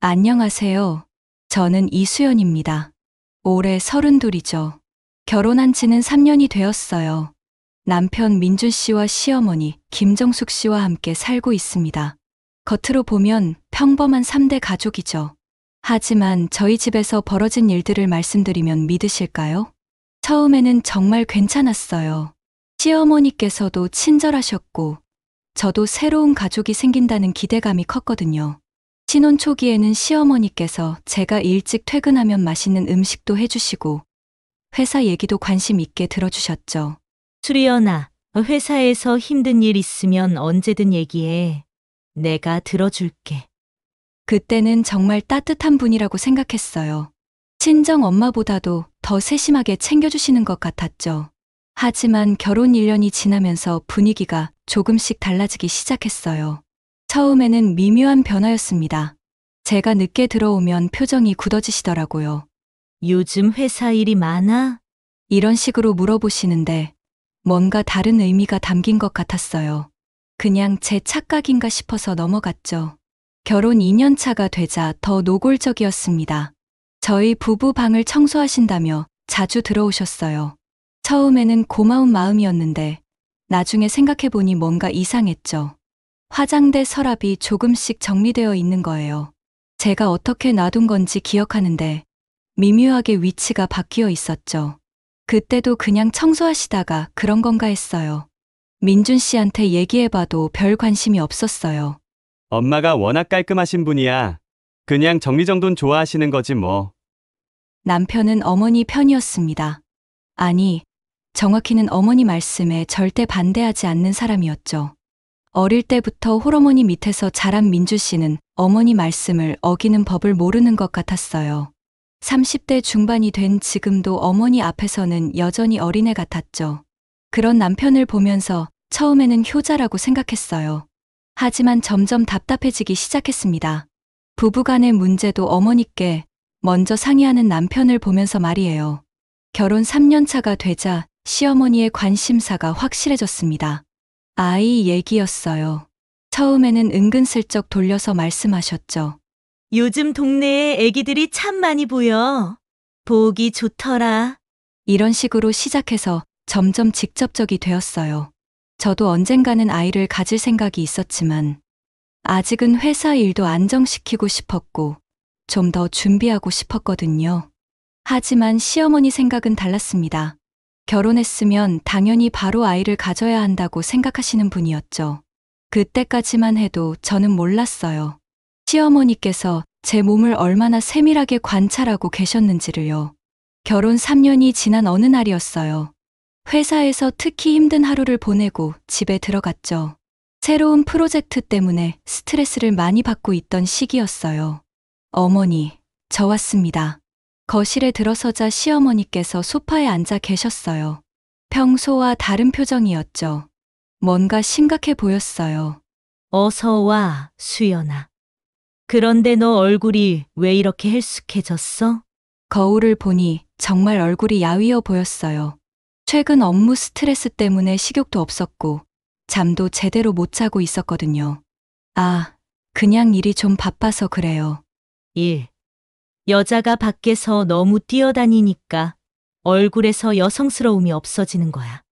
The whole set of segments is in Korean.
안녕하세요. 저는 이수연입니다. 올해 32이죠. 결혼한 지는 3년이 되었어요. 남편 민준 씨와 시어머니 김정숙 씨와 함께 살고 있습니다. 겉으로 보면 평범한 3대 가족이죠. 하지만 저희 집에서 벌어진 일들을 말씀드리면 믿으실까요? 처음에는 정말 괜찮았어요. 시어머니께서도 친절하셨고, 저도 새로운 가족이 생긴다는 기대감이 컸거든요. 신혼 초기에는 시어머니께서 제가 일찍 퇴근하면 맛있는 음식도 해주시고 회사 얘기도 관심 있게 들어주셨죠. 수리연아, 회사에서 힘든 일 있으면 언제든 얘기해. 내가 들어줄게. 그때는 정말 따뜻한 분이라고 생각했어요. 친정 엄마보다도 더 세심하게 챙겨주시는 것 같았죠. 하지만 결혼 1년이 지나면서 분위기가 조금씩 달라지기 시작했어요. 처음에는 미묘한 변화였습니다. 제가 늦게 들어오면 표정이 굳어지시더라고요. 요즘 회사 일이 많아? 이런 식으로 물어보시는데 뭔가 다른 의미가 담긴 것 같았어요. 그냥 제 착각인가 싶어서 넘어갔죠. 결혼 2년 차가 되자 더 노골적이었습니다. 저희 부부 방을 청소하신다며 자주 들어오셨어요. 처음에는 고마운 마음이었는데 나중에 생각해보니 뭔가 이상했죠. 화장대 서랍이 조금씩 정리되어 있는 거예요. 제가 어떻게 놔둔 건지 기억하는데 미묘하게 위치가 바뀌어 있었죠. 그때도 그냥 청소하시다가 그런 건가 했어요. 민준 씨한테 얘기해봐도 별 관심이 없었어요. 엄마가 워낙 깔끔하신 분이야. 그냥 정리정돈 좋아하시는 거지 뭐. 남편은 어머니 편이었습니다. 아니, 정확히는 어머니 말씀에 절대 반대하지 않는 사람이었죠. 어릴 때부터 홀어머니 밑에서 자란 민주 씨는 어머니 말씀을 어기는 법을 모르는 것 같았어요. 30대 중반이 된 지금도 어머니 앞에서는 여전히 어린애 같았죠. 그런 남편을 보면서 처음에는 효자라고 생각했어요. 하지만 점점 답답해지기 시작했습니다. 부부간의 문제도 어머니께 먼저 상의하는 남편을 보면서 말이에요. 결혼 3년 차가 되자 시어머니의 관심사가 확실해졌습니다. 아이 얘기였어요. 처음에는 은근슬쩍 돌려서 말씀하셨죠. 요즘 동네에 애기들이 참 많이 보여. 보기 좋더라. 이런 식으로 시작해서 점점 직접적이 되었어요. 저도 언젠가는 아이를 가질 생각이 있었지만 아직은 회사 일도 안정시키고 싶었고 좀 더 준비하고 싶었거든요. 하지만 시어머니 생각은 달랐습니다. 결혼했으면 당연히 바로 아이를 가져야 한다고 생각하시는 분이었죠. 그때까지만 해도 저는 몰랐어요. 시어머니께서 제 몸을 얼마나 세밀하게 관찰하고 계셨는지를요. 결혼 3년이 지난 어느 날이었어요. 회사에서 특히 힘든 하루를 보내고 집에 들어갔죠. 새로운 프로젝트 때문에 스트레스를 많이 받고 있던 시기였어요. 어머니, 저 왔습니다. 거실에 들어서자 시어머니께서 소파에 앉아 계셨어요. 평소와 다른 표정이었죠. 뭔가 심각해 보였어요. 어서 와, 수연아. 그런데 너 얼굴이 왜 이렇게 헬쑥해졌어? 거울을 보니 정말 얼굴이 야위어 보였어요. 최근 업무 스트레스 때문에 식욕도 없었고 잠도 제대로 못 자고 있었거든요. 아, 그냥 일이 좀 바빠서 그래요. 일. 여자가 밖에서 너무 뛰어다니니까 얼굴에서 여성스러움이 없어지는 거야.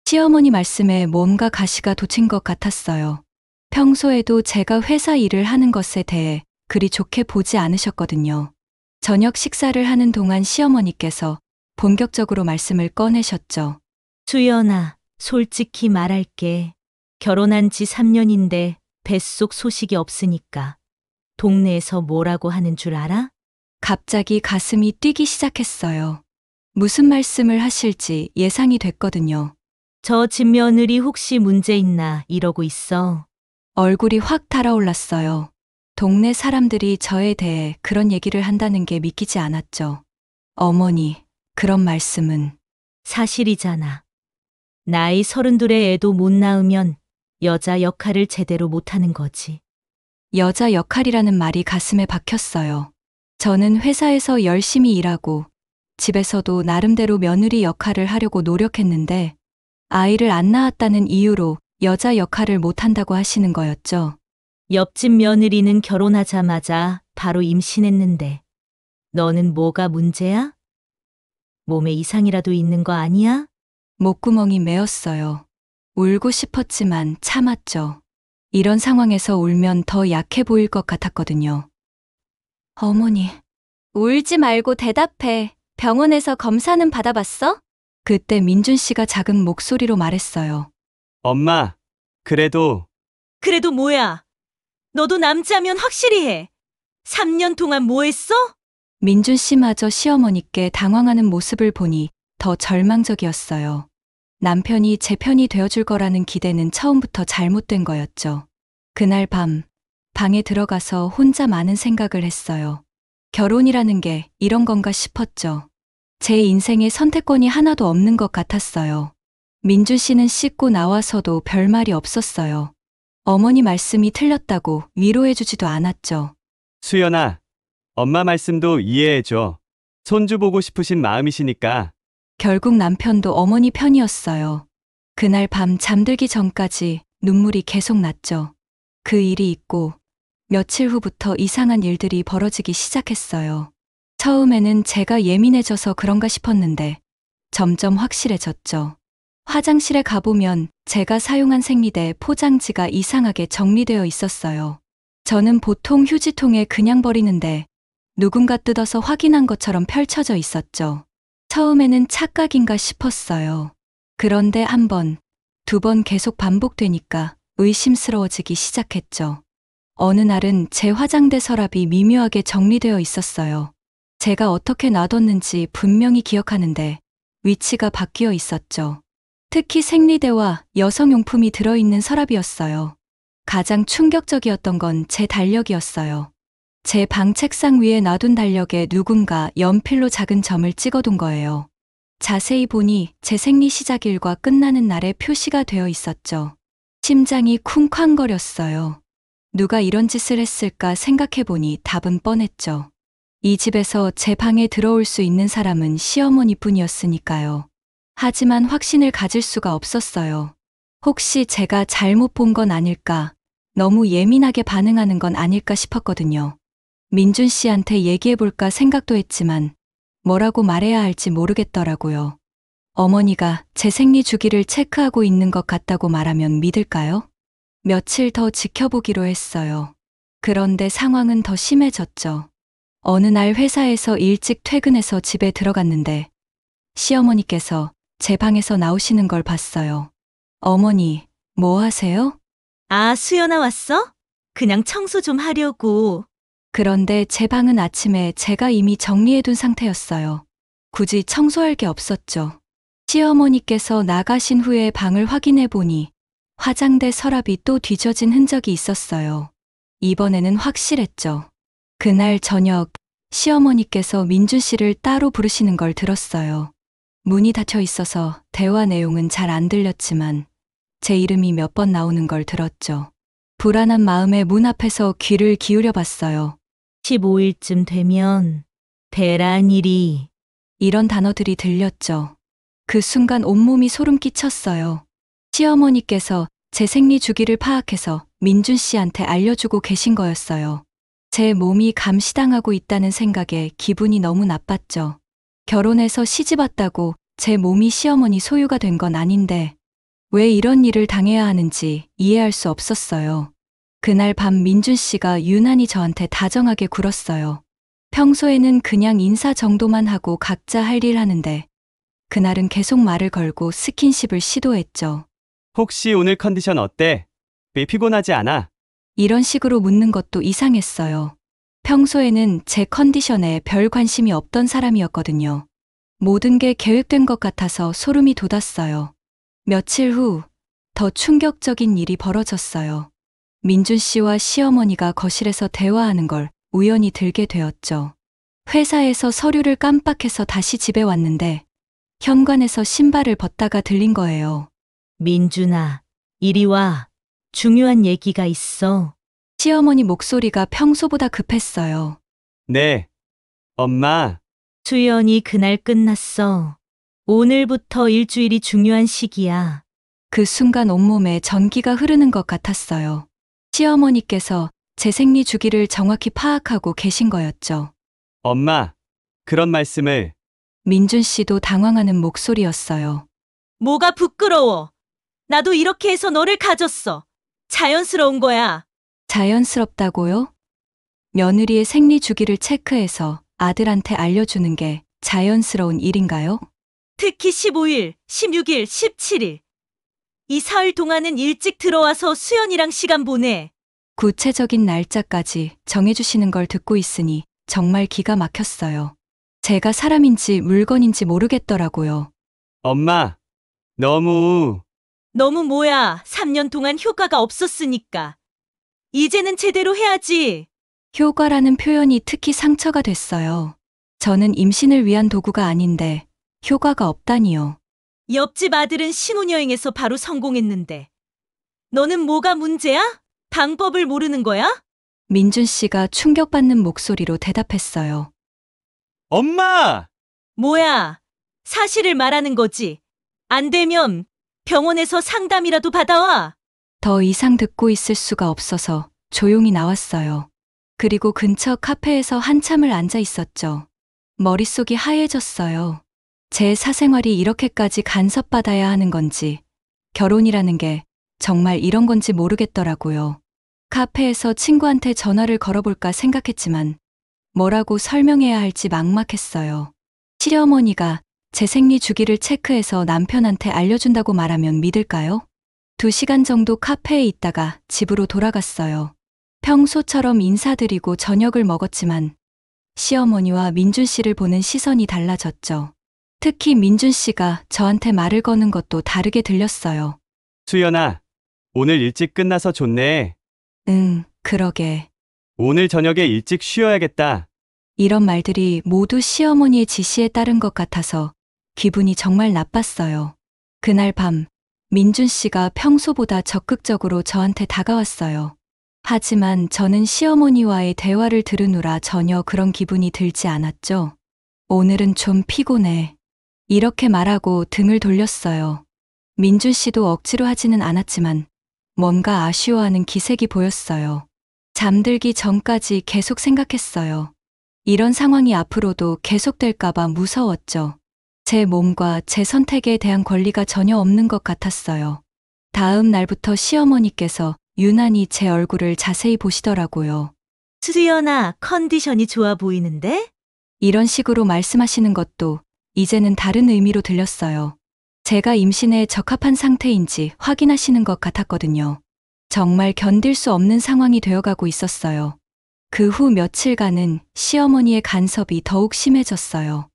시어머니 말씀에 뭔가 가시가 돋친 것 같았어요. 평소에도 제가 회사 일을 하는 것에 대해 그리 좋게 보지 않으셨거든요. 저녁 식사를 하는 동안 시어머니께서 본격적으로 말씀을 꺼내셨죠. 수연아, 솔직히 말할게. 결혼한 지 3년인데 뱃속 소식이 없으니까 동네에서 뭐라고 하는 줄 알아? 갑자기 가슴이 뛰기 시작했어요. 무슨 말씀을 하실지 예상이 됐거든요. 저 집며느리 혹시 문제 있나 이러고 있어. 얼굴이 확 달아올랐어요. 동네 사람들이 저에 대해 그런 얘기를 한다는 게 믿기지 않았죠. 어머니, 그런 말씀은. 사실이잖아. 나이 32에 애도 못 낳으면 여자 역할을 제대로 못하는 거지. 여자 역할이라는 말이 가슴에 박혔어요. 저는 회사에서 열심히 일하고 집에서도 나름대로 며느리 역할을 하려고 노력했는데 아이를 안 낳았다는 이유로 여자 역할을 못한다고 하시는 거였죠. 옆집 며느리는 결혼하자마자 바로 임신했는데 너는 뭐가 문제야? 몸에 이상이라도 있는 거 아니야? 목구멍이 메었어요. 울고 싶었지만 참았죠. 이런 상황에서 울면 더 약해 보일 것 같았거든요. 어머니, 울지 말고 대답해. 병원에서 검사는 받아봤어? 그때 민준 씨가 작은 목소리로 말했어요. 엄마, 그래도 그래도 뭐야? 너도 남자면 확실히 해. 3년 동안 뭐 했어? 민준 씨마저 시어머니께 당황하는 모습을 보니 더 절망적이었어요. 남편이 제 편이 되어줄 거라는 기대는 처음부터 잘못된 거였죠. 그날 밤, 방에 들어가서 혼자 많은 생각을 했어요. 결혼이라는 게 이런 건가 싶었죠. 제 인생에 선택권이 하나도 없는 것 같았어요. 민준 씨는 씻고 나와서도 별말이 없었어요. 어머니 말씀이 틀렸다고 위로해주지도 않았죠. 수연아, 엄마 말씀도 이해해줘. 손주 보고 싶으신 마음이시니까. 결국 남편도 어머니 편이었어요. 그날 밤 잠들기 전까지 눈물이 계속 났죠. 그 일이 있고 며칠 후부터 이상한 일들이 벌어지기 시작했어요. 처음에는 제가 예민해져서 그런가 싶었는데 점점 확실해졌죠. 화장실에 가보면 제가 사용한 생리대 포장지가 이상하게 정리되어 있었어요. 저는 보통 휴지통에 그냥 버리는데 누군가 뜯어서 확인한 것처럼 펼쳐져 있었죠. 처음에는 착각인가 싶었어요. 그런데 한 번, 두 번 계속 반복되니까 의심스러워지기 시작했죠. 어느 날은 제 화장대 서랍이 미묘하게 정리되어 있었어요. 제가 어떻게 놔뒀는지 분명히 기억하는데 위치가 바뀌어 있었죠. 특히 생리대와 여성용품이 들어있는 서랍이었어요. 가장 충격적이었던 건 제 달력이었어요. 제 방 책상 위에 놔둔 달력에 누군가 연필로 작은 점을 찍어둔 거예요. 자세히 보니 제 생리 시작일과 끝나는 날에 표시가 되어 있었죠. 심장이 쿵쾅거렸어요. 누가 이런 짓을 했을까 생각해보니 답은 뻔했죠. 이 집에서 제 방에 들어올 수 있는 사람은 시어머니뿐이었으니까요. 하지만 확신을 가질 수가 없었어요. 혹시 제가 잘못 본 건 아닐까, 너무 예민하게 반응하는 건 아닐까 싶었거든요. 민준 씨한테 얘기해볼까 생각도 했지만 뭐라고 말해야 할지 모르겠더라고요. 어머니가 제 생리 주기를 체크하고 있는 것 같다고 말하면 믿을까요? 며칠 더 지켜보기로 했어요. 그런데 상황은 더 심해졌죠. 어느 날 회사에서 일찍 퇴근해서 집에 들어갔는데 시어머니께서 제 방에서 나오시는 걸 봤어요. 어머니, 뭐 하세요? 아, 수연아 왔어? 그냥 청소 좀 하려고. 그런데 제 방은 아침에 제가 이미 정리해둔 상태였어요. 굳이 청소할 게 없었죠. 시어머니께서 나가신 후에 방을 확인해 보니 화장대 서랍이 또 뒤져진 흔적이 있었어요. 이번에는 확실했죠. 그날 저녁 시어머니께서 민준 씨를 따로 부르시는 걸 들었어요. 문이 닫혀 있어서 대화 내용은 잘 안 들렸지만 제 이름이 몇 번 나오는 걸 들었죠. 불안한 마음에 문 앞에서 귀를 기울여 봤어요. 15일쯤 되면 배란일이. 이런 단어들이 들렸죠. 그 순간 온몸이 소름 끼쳤어요. 시어머니께서 제 생리 주기를 파악해서 민준 씨한테 알려주고 계신 거였어요. 제 몸이 감시당하고 있다는 생각에 기분이 너무 나빴죠. 결혼해서 시집 왔다고 제 몸이 시어머니 소유가 된 건 아닌데 왜 이런 일을 당해야 하는지 이해할 수 없었어요. 그날 밤 민준 씨가 유난히 저한테 다정하게 굴었어요. 평소에는 그냥 인사 정도만 하고 각자 할 일 하는데 그날은 계속 말을 걸고 스킨십을 시도했죠. 혹시 오늘 컨디션 어때? 왜 피곤하지 않아? 이런 식으로 묻는 것도 이상했어요. 평소에는 제 컨디션에 별 관심이 없던 사람이었거든요. 모든 게 계획된 것 같아서 소름이 돋았어요. 며칠 후 더 충격적인 일이 벌어졌어요. 민준 씨와 시어머니가 거실에서 대화하는 걸 우연히 들게 되었죠. 회사에서 서류를 깜빡해서 다시 집에 왔는데 현관에서 신발을 벗다가 들린 거예요. 민준아, 이리 와. 중요한 얘기가 있어. 시어머니 목소리가 평소보다 급했어요. 네. 엄마, 수연이 그날 끝났어. 오늘부터 일주일이 중요한 시기야. 그 순간 온몸에 전기가 흐르는 것 같았어요. 시어머니께서 제 생리 주기를 정확히 파악하고 계신 거였죠. 엄마, 그런 말씀을. 민준 씨도 당황하는 목소리였어요. 뭐가 부끄러워. 나도 이렇게 해서 너를 가졌어. 자연스러운 거야. 자연스럽다고요? 며느리의 생리 주기를 체크해서 아들한테 알려주는 게 자연스러운 일인가요? 특히 15일, 16일, 17일. 이 사흘 동안은 일찍 들어와서 수연이랑 시간 보내. 구체적인 날짜까지 정해주시는 걸 듣고 있으니 정말 기가 막혔어요. 제가 사람인지 물건인지 모르겠더라고요. 엄마, 너무. 너무 뭐야. 3년 동안 효과가 없었으니까. 이제는 제대로 해야지. 효과라는 표현이 특히 상처가 됐어요. 저는 임신을 위한 도구가 아닌데 효과가 없다니요. 옆집 아들은 신혼여행에서 바로 성공했는데. 너는 뭐가 문제야? 방법을 모르는 거야? 민준 씨가 충격받는 목소리로 대답했어요. 엄마! 뭐야? 사실을 말하는 거지. 안 되면 병원에서 상담이라도 받아와. 더 이상 듣고 있을 수가 없어서 조용히 나왔어요. 그리고 근처 카페에서 한참을 앉아 있었죠. 머릿속이 하얘졌어요. 제 사생활이 이렇게까지 간섭받아야 하는 건지, 결혼이라는 게 정말 이런 건지 모르겠더라고요. 카페에서 친구한테 전화를 걸어볼까 생각했지만 뭐라고 설명해야 할지 막막했어요. 시어머니가 제 생리 주기를 체크해서 남편한테 알려준다고 말하면 믿을까요? 2시간 정도 카페에 있다가 집으로 돌아갔어요. 평소처럼 인사드리고 저녁을 먹었지만 시어머니와 민준 씨를 보는 시선이 달라졌죠. 특히 민준 씨가 저한테 말을 거는 것도 다르게 들렸어요. 수연아, 오늘 일찍 끝나서 좋네. 응, 그러게. 오늘 저녁에 일찍 쉬어야겠다. 이런 말들이 모두 시어머니의 지시에 따른 것 같아서 기분이 정말 나빴어요. 그날 밤, 민준 씨가 평소보다 적극적으로 저한테 다가왔어요. 하지만 저는 시어머니와의 대화를 들으느라 전혀 그런 기분이 들지 않았죠. 오늘은 좀 피곤해. 이렇게 말하고 등을 돌렸어요. 민준 씨도 억지로 하지는 않았지만 뭔가 아쉬워하는 기색이 보였어요. 잠들기 전까지 계속 생각했어요. 이런 상황이 앞으로도 계속될까봐 무서웠죠. 제 몸과 제 선택에 대한 권리가 전혀 없는 것 같았어요. 다음 날부터 시어머니께서 유난히 제 얼굴을 자세히 보시더라고요. 수연아, 컨디션이 좋아 보이는데? 이런 식으로 말씀하시는 것도 이제는 다른 의미로 들렸어요. 제가 임신에 적합한 상태인지 확인하시는 것 같았거든요. 정말 견딜 수 없는 상황이 되어가고 있었어요. 그 후 며칠간은 시어머니의 간섭이 더욱 심해졌어요.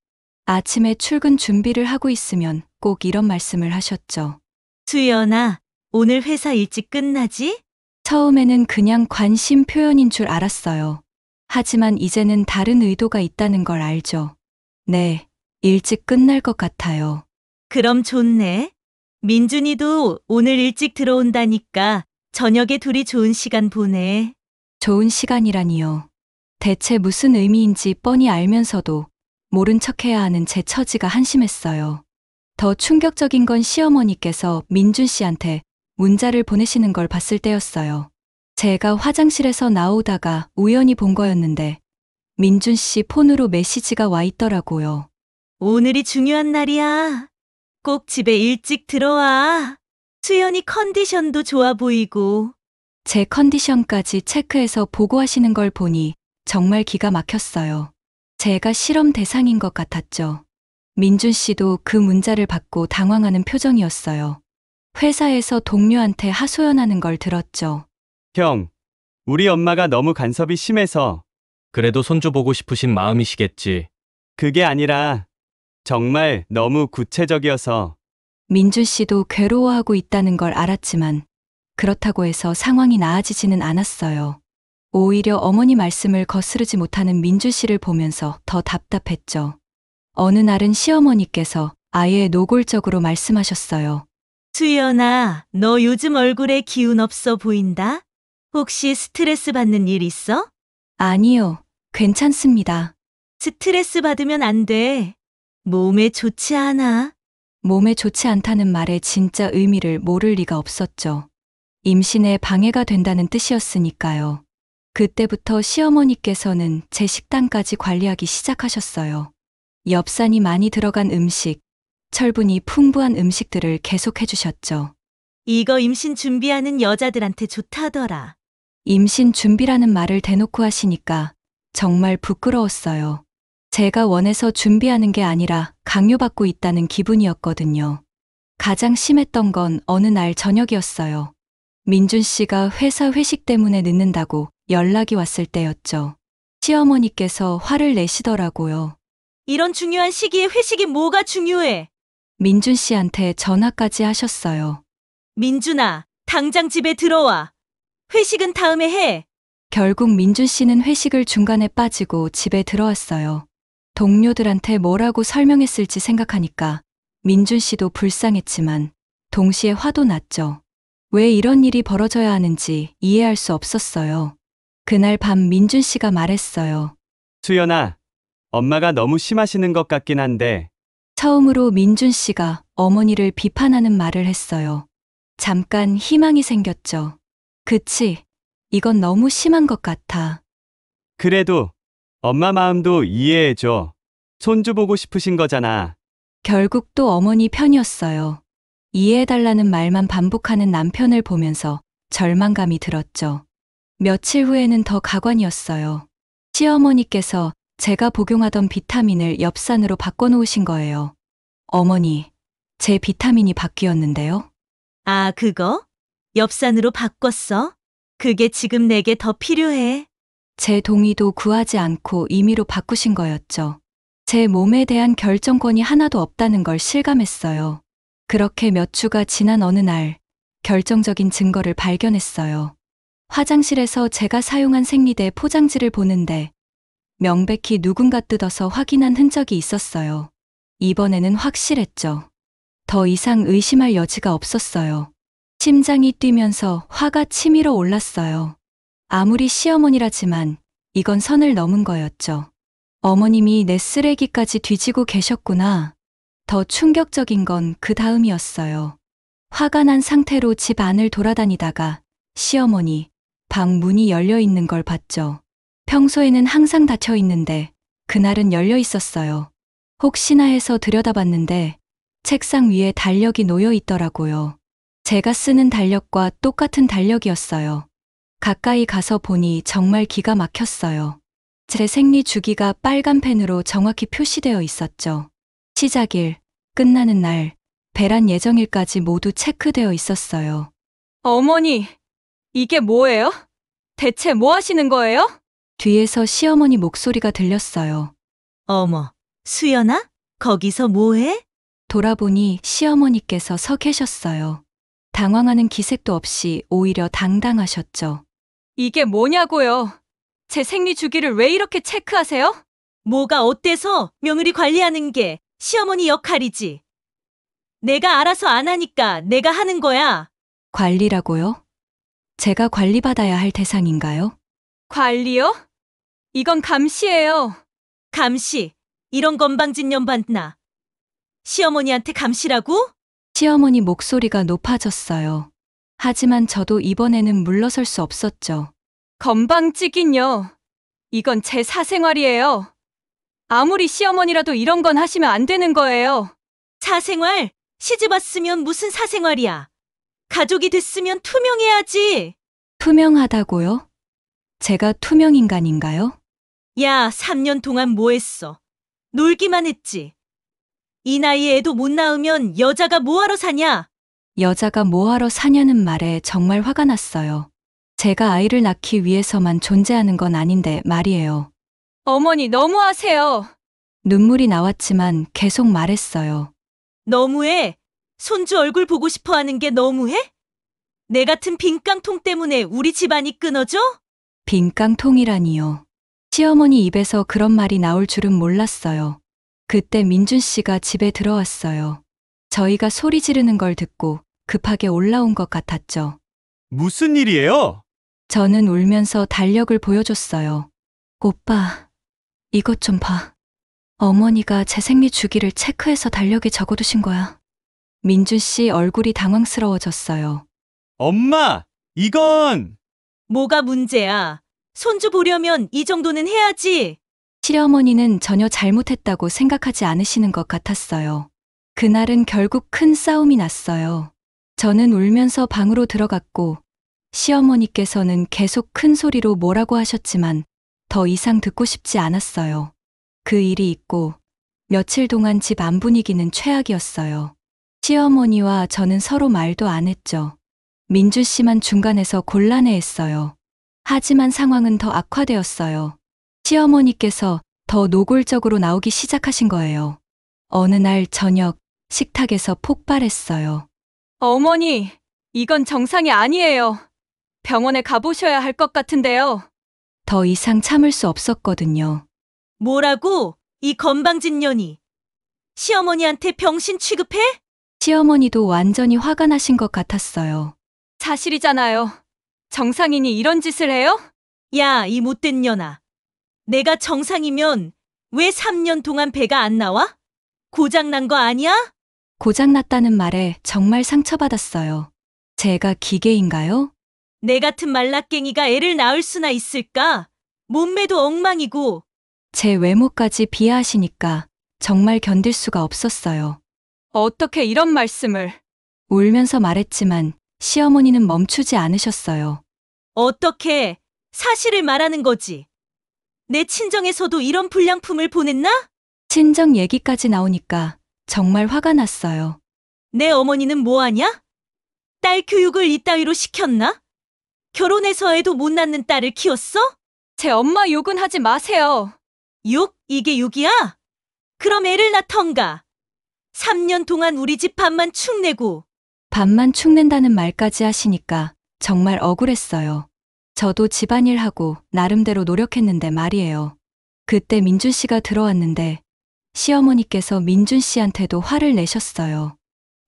아침에 출근 준비를 하고 있으면 꼭 이런 말씀을 하셨죠. 수연아, 오늘 회사 일찍 끝나지? 처음에는 그냥 관심 표현인 줄 알았어요. 하지만 이제는 다른 의도가 있다는 걸 알죠. 네, 일찍 끝날 것 같아요. 그럼 좋네. 민준이도 오늘 일찍 들어온다니까 저녁에 둘이 좋은 시간 보내. 좋은 시간이라니요. 대체 무슨 의미인지 뻔히 알면서도 모른 척해야 하는 제 처지가 한심했어요. 더 충격적인 건 시어머니께서 민준 씨한테 문자를 보내시는 걸 봤을 때였어요. 제가 화장실에서 나오다가 우연히 본 거였는데 민준 씨 폰으로 메시지가 와 있더라고요. 오늘이 중요한 날이야. 꼭 집에 일찍 들어와. 수연이 컨디션도 좋아 보이고. 제 컨디션까지 체크해서 보고하시는 걸 보니 정말 기가 막혔어요. 제가 실험 대상인 것 같았죠. 민준 씨도 그 문자를 받고 당황하는 표정이었어요. 회사에서 동료한테 하소연하는 걸 들었죠. 형, 우리 엄마가 너무 간섭이 심해서. 그래도 손주 보고 싶으신 마음이시겠지. 그게 아니라 정말 너무 구체적이어서. 민준 씨도 괴로워하고 있다는 걸 알았지만 그렇다고 해서 상황이 나아지지는 않았어요. 오히려 어머니 말씀을 거스르지 못하는 민준 씨를 보면서 더 답답했죠. 어느 날은 시어머니께서 아예 노골적으로 말씀하셨어요. 수연아, 너 요즘 얼굴에 기운 없어 보인다? 혹시 스트레스 받는 일 있어? 아니요, 괜찮습니다. 스트레스 받으면 안 돼. 몸에 좋지 않아. 몸에 좋지 않다는 말에 진짜 의미를 모를 리가 없었죠. 임신에 방해가 된다는 뜻이었으니까요. 그때부터 시어머니께서는 제 식단까지 관리하기 시작하셨어요. 엽산이 많이 들어간 음식, 철분이 풍부한 음식들을 계속 해주셨죠. 이거 임신 준비하는 여자들한테 좋다더라. 임신 준비라는 말을 대놓고 하시니까 정말 부끄러웠어요. 제가 원해서 준비하는 게 아니라 강요받고 있다는 기분이었거든요. 가장 심했던 건 어느 날 저녁이었어요. 민준 씨가 회사 회식 때문에 늦는다고 연락이 왔을 때였죠. 시어머니께서 화를 내시더라고요. 이런 중요한 시기에 회식이 뭐가 중요해? 민준 씨한테 전화까지 하셨어요. 민준아, 당장 집에 들어와. 회식은 다음에 해. 결국 민준 씨는 회식을 중간에 빠지고 집에 들어왔어요. 동료들한테 뭐라고 설명했을지 생각하니까 민준 씨도 불쌍했지만 동시에 화도 났죠. 왜 이런 일이 벌어져야 하는지 이해할 수 없었어요. 그날 밤 민준 씨가 말했어요. 수연아, 엄마가 너무 심하시는 것 같긴 한데, 처음으로 민준 씨가 어머니를 비판하는 말을 했어요. 잠깐 희망이 생겼죠. 그치, 이건 너무 심한 것 같아. 그래도 엄마 마음도 이해해줘. 손주 보고 싶으신 거잖아. 결국 또 어머니 편이었어요. 이해해달라는 말만 반복하는 남편을 보면서 절망감이 들었죠. 며칠 후에는 더 가관이었어요. 시어머니께서 제가 복용하던 비타민을 엽산으로 바꿔놓으신 거예요. 어머니, 제 비타민이 바뀌었는데요? 아, 그거? 엽산으로 바꿨어? 그게 지금 내게 더 필요해. 제 동의도 구하지 않고 임의로 바꾸신 거였죠. 제 몸에 대한 결정권이 하나도 없다는 걸 실감했어요. 그렇게 몇 주가 지난 어느 날 결정적인 증거를 발견했어요. 화장실에서 제가 사용한 생리대 포장지를 보는데 명백히 누군가 뜯어서 확인한 흔적이 있었어요. 이번에는 확실했죠. 더 이상 의심할 여지가 없었어요. 심장이 뛰면서 화가 치밀어 올랐어요. 아무리 시어머니라지만 이건 선을 넘은 거였죠. 어머님이 내 쓰레기까지 뒤지고 계셨구나. 더 충격적인 건 그 다음이었어요. 화가 난 상태로 집 안을 돌아다니다가 시어머니 방 문이 열려 있는 걸 봤죠. 평소에는 항상 닫혀 있는데 그날은 열려 있었어요. 혹시나 해서 들여다봤는데 책상 위에 달력이 놓여 있더라고요. 제가 쓰는 달력과 똑같은 달력이었어요. 가까이 가서 보니 정말 기가 막혔어요. 제 생리 주기가 빨간 펜으로 정확히 표시되어 있었죠. 시작일, 끝나는 날, 배란 예정일까지 모두 체크되어 있었어요. 어머니, 이게 뭐예요? 대체 뭐 하시는 거예요? 뒤에서 시어머니 목소리가 들렸어요. 어머, 수연아? 거기서 뭐해? 돌아보니 시어머니께서 서 계셨어요. 당황하는 기색도 없이 오히려 당당하셨죠. 이게 뭐냐고요? 제 생리 주기를 왜 이렇게 체크하세요? 뭐가 어때서 며느리 관리하는 게 시어머니 역할이지. 내가 알아서 안 하니까 내가 하는 거야. 관리라고요? 제가 관리받아야 할 대상인가요? 관리요? 이건 감시예요. 감시. 이런 건방진 년반나. 시어머니한테 감시라고? 시어머니 목소리가 높아졌어요. 하지만 저도 이번에는 물러설 수 없었죠. 건방지긴요. 이건 제 사생활이에요. 아무리 시어머니라도 이런 건 하시면 안 되는 거예요. 사생활? 시집 왔으면 무슨 사생활이야. 가족이 됐으면 투명해야지. 투명하다고요? 제가 투명인간인가요? 야, 3년 동안 뭐 했어? 놀기만 했지. 이 나이에 애도 못 낳으면 여자가 뭐하러 사냐? 여자가 뭐하러 사냐는 말에 정말 화가 났어요. 제가 아이를 낳기 위해서만 존재하는 건 아닌데 말이에요. 어머니 너무하세요. 눈물이 나왔지만 계속 말했어요. 너무해. 손주 얼굴 보고 싶어 하는 게 너무해? 내 같은 빈깡통 때문에 우리 집안이 끊어져? 빈깡통이라니요. 시어머니 입에서 그런 말이 나올 줄은 몰랐어요. 그때 민준 씨가 집에 들어왔어요. 저희가 소리 지르는 걸 듣고 급하게 올라온 것 같았죠. 무슨 일이에요? 저는 울면서 달력을 보여줬어요. 오빠, 이것 좀 봐. 어머니가 제 생리 주기를 체크해서 달력에 적어두신 거야. 민준 씨 얼굴이 당황스러워졌어요. 엄마! 이건 뭐가 문제야? 손주 보려면 이 정도는 해야지. 시어머니는 전혀 잘못했다고 생각하지 않으시는 것 같았어요. 그날은 결국 큰 싸움이 났어요. 저는 울면서 방으로 들어갔고 시어머니께서는 계속 큰 소리로 뭐라고 하셨지만 더 이상 듣고 싶지 않았어요. 그 일이 있고 며칠 동안 집 안 분위기는 최악이었어요. 시어머니와 저는 서로 말도 안 했죠. 민주 씨만 중간에서 곤란해했어요. 하지만 상황은 더 악화되었어요. 시어머니께서 더 노골적으로 나오기 시작하신 거예요. 어느 날 저녁 식탁에서 폭발했어요. 어머니, 이건 정상이 아니에요. 병원에 가보셔야 할 것 같은데요. 더 이상 참을 수 없었거든요. 뭐라고? 이 건방진 년이. 시어머니한테 병신 취급해? 시어머니도 완전히 화가 나신 것 같았어요. 사실이잖아요. 정상인이 이런 짓을 해요? 야, 이 못된 년아. 내가 정상이면 왜 3년 동안 배가 안 나와? 고장난 거 아니야? 고장났다는 말에 정말 상처받았어요. 제가 기계인가요? 내 같은 말라깽이가 애를 낳을 수나 있을까? 몸매도 엉망이고. 제 외모까지 비하하시니까 정말 견딜 수가 없었어요. 어떻게 이런 말씀을? 울면서 말했지만 시어머니는 멈추지 않으셨어요. 어떻게 사실을 말하는 거지? 내 친정에서도 이런 불량품을 보냈나? 친정 얘기까지 나오니까 정말 화가 났어요. 내 어머니는 뭐하냐? 딸 교육을 이따위로 시켰나? 결혼해서 애도 못 낳는 딸을 키웠어? 제 엄마 욕은 하지 마세요. 욕? 이게 욕이야? 그럼 애를 낳던가. 3년 동안 우리 집 밥만 축 내고. 밥만 축낸다는 말까지 하시니까 정말 억울했어요. 저도 집안일하고 나름대로 노력했는데 말이에요. 그때 민준 씨가 들어왔는데 시어머니께서 민준 씨한테도 화를 내셨어요.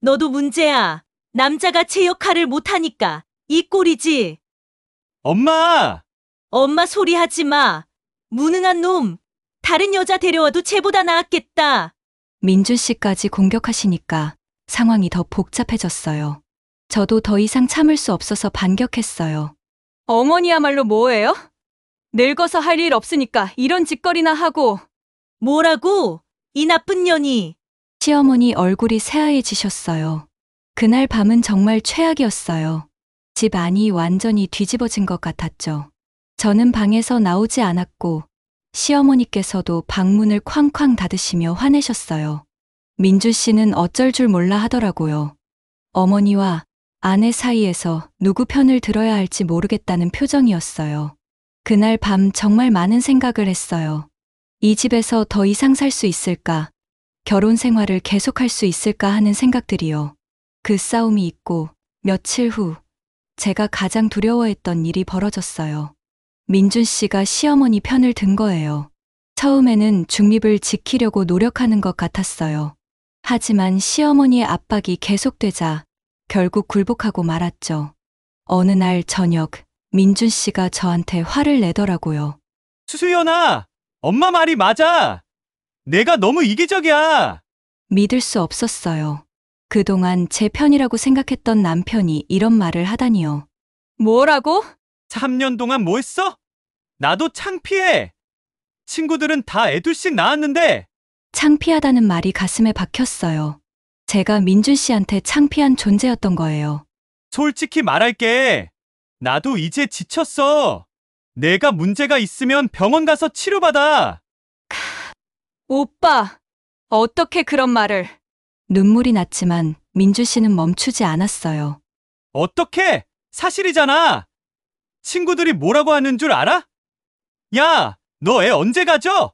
너도 문제야. 남자가 제 역할을 못하니까 이 꼴이지. 엄마! 엄마 소리 하지 마. 무능한 놈. 다른 여자 데려와도 쟤보다 나았겠다. 민준 씨까지 공격하시니까 상황이 더 복잡해졌어요. 저도 더 이상 참을 수 없어서 반격했어요. 어머니야말로 뭐예요? 늙어서 할 일 없으니까 이런 짓거리나 하고. 뭐라고? 이 나쁜 년이. 시어머니 얼굴이 새하얘지셨어요. 그날 밤은 정말 최악이었어요. 집 안이 완전히 뒤집어진 것 같았죠. 저는 방에서 나오지 않았고 시어머니께서도 방문을 쾅쾅 닫으시며 화내셨어요. 민주 씨는 어쩔 줄 몰라 하더라고요. 어머니와 아내 사이에서 누구 편을 들어야 할지 모르겠다는 표정이었어요. 그날 밤 정말 많은 생각을 했어요. 이 집에서 더 이상 살 수 있을까? 결혼 생활을 계속할 수 있을까 하는 생각들이요. 그 싸움이 있고 며칠 후 제가 가장 두려워했던 일이 벌어졌어요. 민준 씨가 시어머니 편을 든 거예요. 처음에는 중립을 지키려고 노력하는 것 같았어요. 하지만 시어머니의 압박이 계속되자 결국 굴복하고 말았죠. 어느 날 저녁 민준 씨가 저한테 화를 내더라고요. 수연아! 엄마 말이 맞아! 내가 너무 이기적이야! 믿을 수 없었어요. 그동안 제 편이라고 생각했던 남편이 이런 말을 하다니요. 뭐라고? 3년 동안 뭐 했어? 나도 창피해! 친구들은 다 애둘씩 낳았는데 창피하다는 말이 가슴에 박혔어요. 제가 민준 씨한테 창피한 존재였던 거예요. 솔직히 말할게. 나도 이제 지쳤어. 내가 문제가 있으면 병원 가서 치료받아. 오빠, 어떻게 그런 말을? 눈물이 났지만 민주 씨는 멈추지 않았어요. 어떻게? 사실이잖아. 친구들이 뭐라고 하는 줄 알아? 야, 너 애 언제 가져?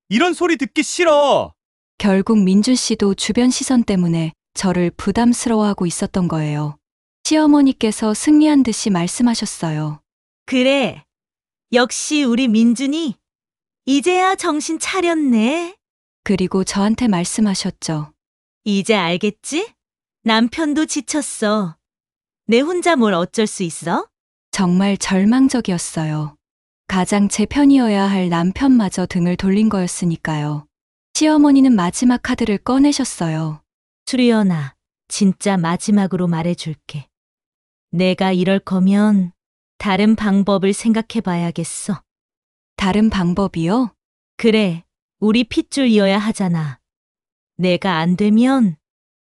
이런 소리 듣기 싫어. 결국 민준 씨도 주변 시선 때문에 저를 부담스러워하고 있었던 거예요. 시어머니께서 승리한 듯이 말씀하셨어요. 그래. 역시 우리 민준이 이제야 정신 차렸네. 그리고 저한테 말씀하셨죠. 이제 알겠지? 남편도 지쳤어. 내 혼자 뭘 어쩔 수 있어? 정말 절망적이었어요. 가장 제 편이어야 할 남편마저 등을 돌린 거였으니까요. 시어머니는 마지막 카드를 꺼내셨어요. 수리연아, 진짜 마지막으로 말해줄게. 내가 이럴 거면 다른 방법을 생각해 봐야겠어. 다른 방법이요? 그래, 우리 핏줄이어야 하잖아. 내가 안 되면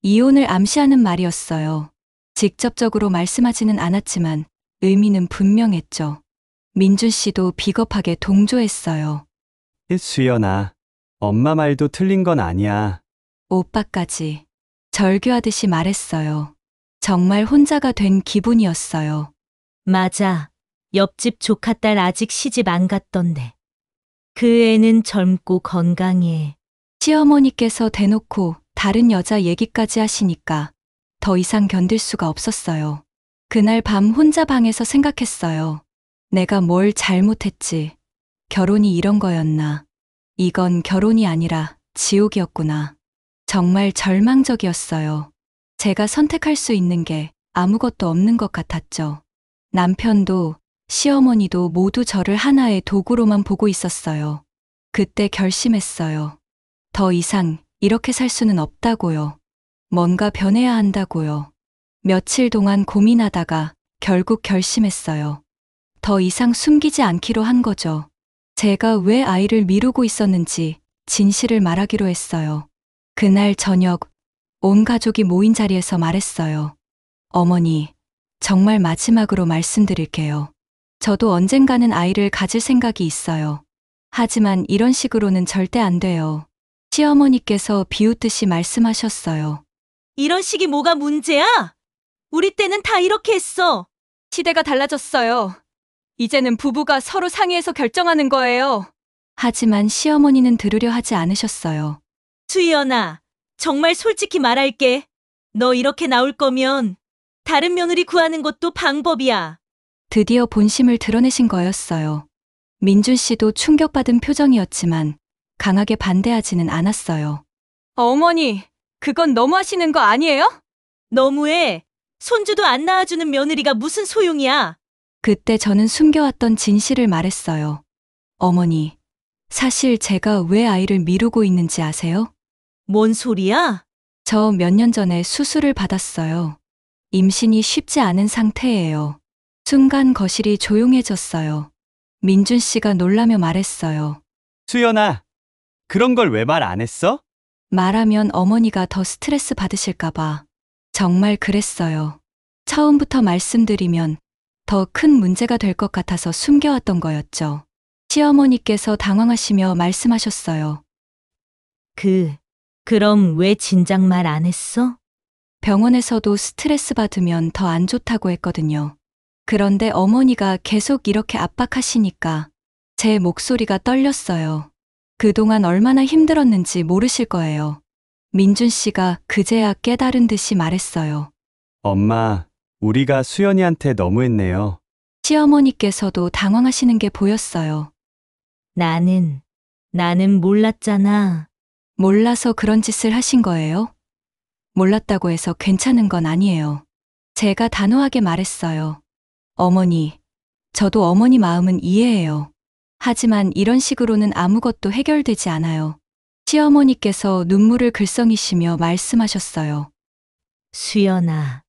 이혼을 암시하는 말이었어요. 직접적으로 말씀하지는 않았지만 의미는 분명했죠. 민준 씨도 비겁하게 동조했어요. 수연아, 엄마 말도 틀린 건 아니야. 오빠까지 절규하듯이 말했어요. 정말 혼자가 된 기분이었어요. 맞아. 옆집 조카딸 아직 시집 안 갔던데. 그 애는 젊고 건강해. 시어머니께서 대놓고 다른 여자 얘기까지 하시니까 더 이상 견딜 수가 없었어요. 그날 밤 혼자 방에서 생각했어요. 내가 뭘 잘못했지. 결혼이 이런 거였나. 이건 결혼이 아니라 지옥이었구나. 정말 절망적이었어요. 제가 선택할 수 있는 게 아무것도 없는 것 같았죠. 남편도 시어머니도 모두 저를 하나의 도구로만 보고 있었어요. 그때 결심했어요. 더 이상 이렇게 살 수는 없다고요. 뭔가 변해야 한다고요. 며칠 동안 고민하다가 결국 결심했어요. 더 이상 숨기지 않기로 한 거죠. 제가 왜 아이를 미루고 있었는지 진실을 말하기로 했어요. 그날 저녁 온 가족이 모인 자리에서 말했어요. 어머니, 정말 마지막으로 말씀드릴게요. 저도 언젠가는 아이를 가질 생각이 있어요. 하지만 이런 식으로는 절대 안 돼요. 시어머니께서 비웃듯이 말씀하셨어요. 이런 식이 뭐가 문제야? 우리 때는 다 이렇게 했어. 시대가 달라졌어요. 이제는 부부가 서로 상의해서 결정하는 거예요. 하지만 시어머니는 들으려 하지 않으셨어요. 수연아, 정말 솔직히 말할게. 너 이렇게 나올 거면 다른 며느리 구하는 것도 방법이야. 드디어 본심을 드러내신 거였어요. 민준 씨도 충격받은 표정이었지만 강하게 반대하지는 않았어요. 어머니, 그건 너무하시는 거 아니에요? 너무해. 손주도 안 낳아주는 며느리가 무슨 소용이야. 그때 저는 숨겨왔던 진실을 말했어요. 어머니, 사실 제가 왜 아이를 미루고 있는지 아세요? 뭔 소리야? 저 몇 년 전에 수술을 받았어요. 임신이 쉽지 않은 상태예요. 순간 거실이 조용해졌어요. 민준 씨가 놀라며 말했어요. 수연아, 그런 걸 왜 말 안 했어? 말하면 어머니가 더 스트레스 받으실까봐. 정말 그랬어요. 처음부터 말씀드리면 더 큰 문제가 될 것 같아서 숨겨왔던 거였죠. 시어머니께서 당황하시며 말씀하셨어요. 그럼 왜 진작 말 안 했어? 병원에서도 스트레스 받으면 더 안 좋다고 했거든요. 그런데 어머니가 계속 이렇게 압박하시니까 제 목소리가 떨렸어요. 그동안 얼마나 힘들었는지 모르실 거예요. 민준 씨가 그제야 깨달은 듯이 말했어요. 엄마, 우리가 수연이한테 너무했네요. 시어머니께서도 당황하시는 게 보였어요. 나는 몰랐잖아. 몰라서 그런 짓을 하신 거예요? 몰랐다고 해서 괜찮은 건 아니에요. 제가 단호하게 말했어요. 어머니, 저도 어머니 마음은 이해해요. 하지만 이런 식으로는 아무것도 해결되지 않아요. 시어머니께서 눈물을 글썽이시며 말씀하셨어요. 수연아,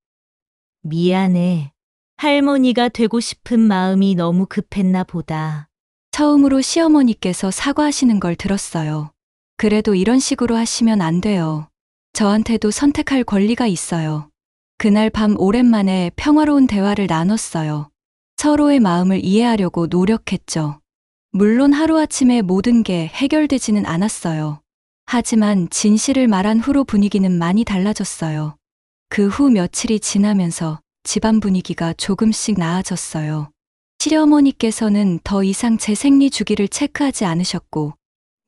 미안해. 할머니가 되고 싶은 마음이 너무 급했나 보다. 처음으로 시어머니께서 사과하시는 걸 들었어요. 그래도 이런 식으로 하시면 안 돼요. 저한테도 선택할 권리가 있어요. 그날 밤 오랜만에 평화로운 대화를 나눴어요. 서로의 마음을 이해하려고 노력했죠. 물론 하루아침에 모든 게 해결되지는 않았어요. 하지만 진실을 말한 후로 분위기는 많이 달라졌어요. 그 후 며칠이 지나면서 집안 분위기가 조금씩 나아졌어요. 시어머니께서는 더 이상 제 생리 주기를 체크하지 않으셨고,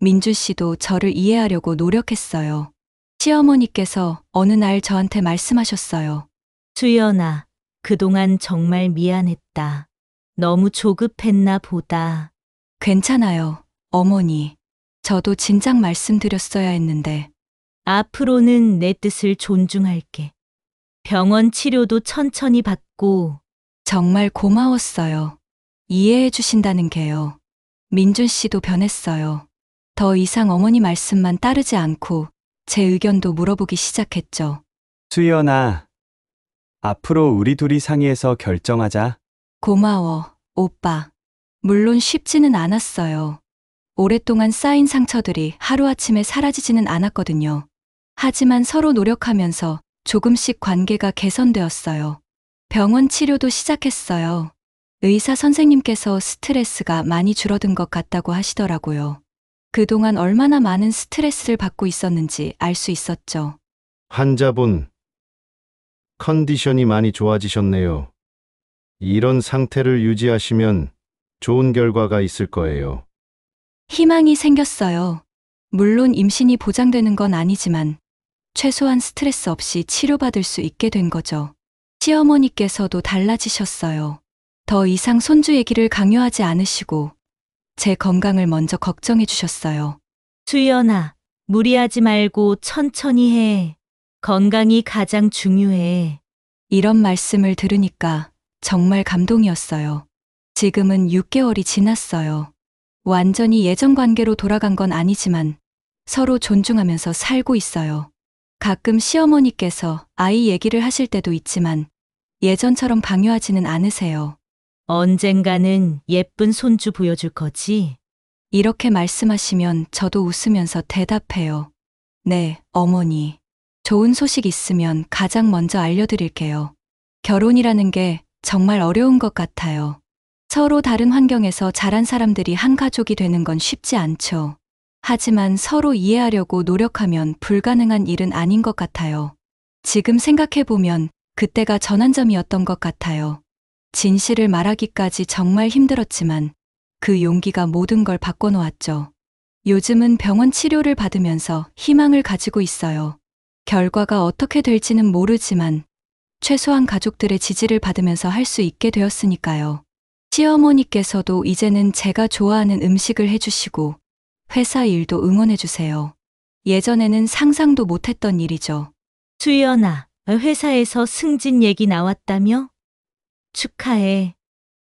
민준 씨도 저를 이해하려고 노력했어요. 시어머니께서 어느 날 저한테 말씀하셨어요. 수연아, 그동안 정말 미안했다. 너무 조급했나 보다. 괜찮아요, 어머니. 저도 진작 말씀드렸어야 했는데. 앞으로는 내 뜻을 존중할게. 병원 치료도 천천히 받고. 정말 고마웠어요. 이해해 주신다는 게요. 민준 씨도 변했어요. 더 이상 어머니 말씀만 따르지 않고 제 의견도 물어보기 시작했죠. 수연아, 앞으로 우리 둘이 상의해서 결정하자. 고마워, 오빠. 물론 쉽지는 않았어요. 오랫동안 쌓인 상처들이 하루아침에 사라지지는 않았거든요. 하지만 서로 노력하면서 조금씩 관계가 개선되었어요. 병원 치료도 시작했어요. 의사 선생님께서 스트레스가 많이 줄어든 것 같다고 하시더라고요. 그동안 얼마나 많은 스트레스를 받고 있었는지 알 수 있었죠. 환자분, 컨디션이 많이 좋아지셨네요. 이런 상태를 유지하시면 좋은 결과가 있을 거예요. 희망이 생겼어요. 물론 임신이 보장되는 건 아니지만 최소한 스트레스 없이 치료받을 수 있게 된 거죠. 시어머니께서도 달라지셨어요. 더 이상 손주 얘기를 강요하지 않으시고 제 건강을 먼저 걱정해 주셨어요. 수연아, 무리하지 말고 천천히 해. 건강이 가장 중요해. 이런 말씀을 들으니까 정말 감동이었어요. 지금은 6개월이 지났어요. 완전히 예전 관계로 돌아간 건 아니지만 서로 존중하면서 살고 있어요. 가끔 시어머니께서 아이 얘기를 하실 때도 있지만 예전처럼 강요하지는 않으세요. 언젠가는 예쁜 손주 보여줄 거지? 이렇게 말씀하시면 저도 웃으면서 대답해요. 네, 어머니. 좋은 소식 있으면 가장 먼저 알려드릴게요. 결혼이라는 게 정말 어려운 것 같아요. 서로 다른 환경에서 자란 사람들이 한 가족이 되는 건 쉽지 않죠. 하지만 서로 이해하려고 노력하면 불가능한 일은 아닌 것 같아요. 지금 생각해보면 그때가 전환점이었던 것 같아요. 진실을 말하기까지 정말 힘들었지만 그 용기가 모든 걸 바꿔놓았죠. 요즘은 병원 치료를 받으면서 희망을 가지고 있어요. 결과가 어떻게 될지는 모르지만 최소한 가족들의 지지를 받으면서 할 수 있게 되었으니까요. 시어머니께서도 이제는 제가 좋아하는 음식을 해주시고 회사 일도 응원해주세요. 예전에는 상상도 못했던 일이죠. 수연아, 회사에서 승진 얘기 나왔다며? 축하해.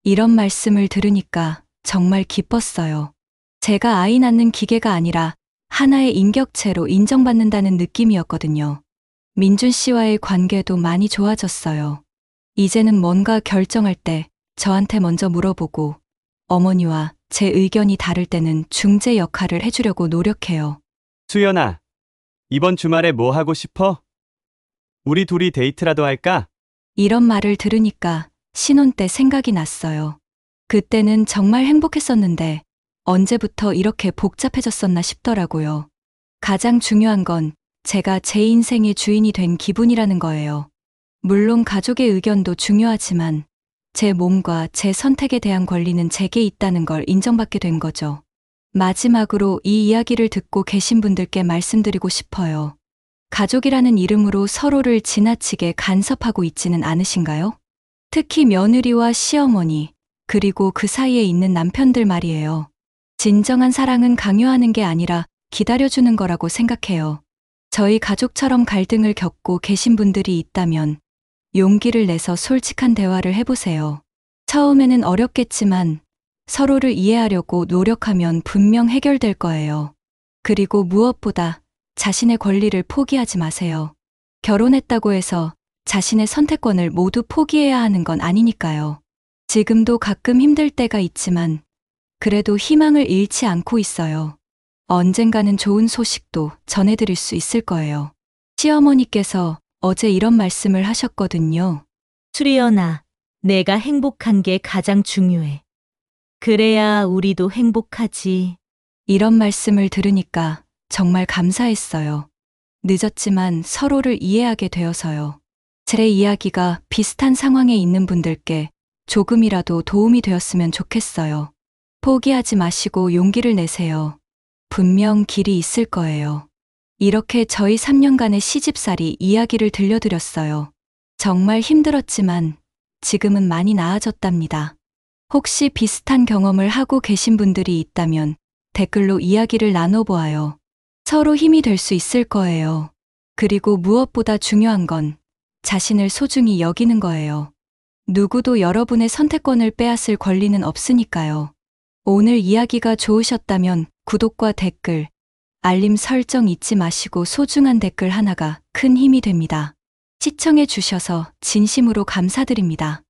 이런 말씀을 들으니까 정말 기뻤어요. 제가 아이 낳는 기계가 아니라 하나의 인격체로 인정받는다는 느낌이었거든요. 민준 씨와의 관계도 많이 좋아졌어요. 이제는 뭔가 결정할 때 저한테 먼저 물어보고 어머니와 제 의견이 다를 때는 중재 역할을 해주려고 노력해요. 수연아, 이번 주말에 뭐 하고 싶어? 우리 둘이 데이트라도 할까? 이런 말을 들으니까 신혼 때 생각이 났어요. 그때는 정말 행복했었는데 언제부터 이렇게 복잡해졌었나 싶더라고요. 가장 중요한 건 제가 제 인생의 주인이 된 기분이라는 거예요. 물론 가족의 의견도 중요하지만 제 몸과 제 선택에 대한 권리는 제게 있다는 걸 인정받게 된 거죠. 마지막으로 이 이야기를 듣고 계신 분들께 말씀드리고 싶어요. 가족이라는 이름으로 서로를 지나치게 간섭하고 있지는 않으신가요? 특히 며느리와 시어머니, 그리고 그 사이에 있는 남편들 말이에요. 진정한 사랑은 강요하는 게 아니라 기다려주는 거라고 생각해요. 저희 가족처럼 갈등을 겪고 계신 분들이 있다면 용기를 내서 솔직한 대화를 해보세요. 처음에는 어렵겠지만 서로를 이해하려고 노력하면 분명 해결될 거예요. 그리고 무엇보다 자신의 권리를 포기하지 마세요. 결혼했다고 해서 자신의 선택권을 모두 포기해야 하는 건 아니니까요. 지금도 가끔 힘들 때가 있지만 그래도 희망을 잃지 않고 있어요. 언젠가는 좋은 소식도 전해드릴 수 있을 거예요. 시어머니께서 어제 이런 말씀을 하셨거든요. 수연아, 내가 행복한 게 가장 중요해. 그래야 우리도 행복하지. 이런 말씀을 들으니까 정말 감사했어요. 늦었지만 서로를 이해하게 되어서요. 제 이야기가 비슷한 상황에 있는 분들께 조금이라도 도움이 되었으면 좋겠어요. 포기하지 마시고 용기를 내세요. 분명 길이 있을 거예요. 이렇게 저희 3년간의 시집살이 이야기를 들려드렸어요. 정말 힘들었지만 지금은 많이 나아졌답니다. 혹시 비슷한 경험을 하고 계신 분들이 있다면 댓글로 이야기를 나눠보아요. 서로 힘이 될 수 있을 거예요. 그리고 무엇보다 중요한 건 자신을 소중히 여기는 거예요. 누구도 여러분의 선택권을 빼앗을 권리는 없으니까요. 오늘 이야기가 좋으셨다면 구독과 댓글, 알림 설정 잊지 마시고 소중한 댓글 하나가 큰 힘이 됩니다. 시청해 주셔서 진심으로 감사드립니다.